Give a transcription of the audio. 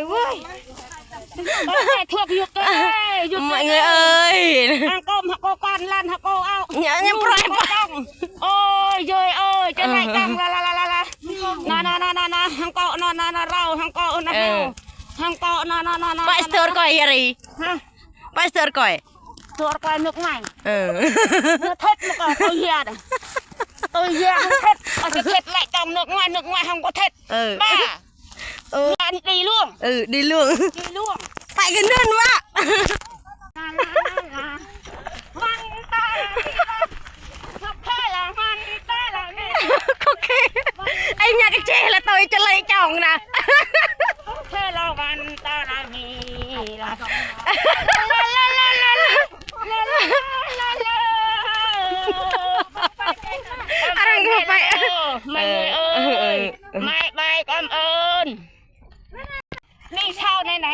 เว้ยทั่วพิยุกหยุด mọi người ơi ฮักโก้ฮักโก้ก้อนลั่นฮักโก้เอา nháปล่อยปะ โอ้ยเยยเอ้ยจะไหนจังละน่าฮังโก้น่าเราฮังโก้น่าเราฮังโก้น่า Pak store koi hari ฮะ Pak store koi ตัวก้อยนึกไง เนื้อเท็ดมันก็ตัวเหี้ยตัวเหี้ยเท็ดเอาสิเท็ดแหละจำนึกไงฮังก็เท็ดบ้างานดีล่วง đi luôn ดีล่วง tại cái nương quá มันตาละแค่ละมันตาละนี่ ok anh nhà cái chè là tôi cho lấy chồng nè แค่ละมันตาละนี่ละ anh không phải ไม่เอ้ยไม่กำเอิญนี่เช่าไหน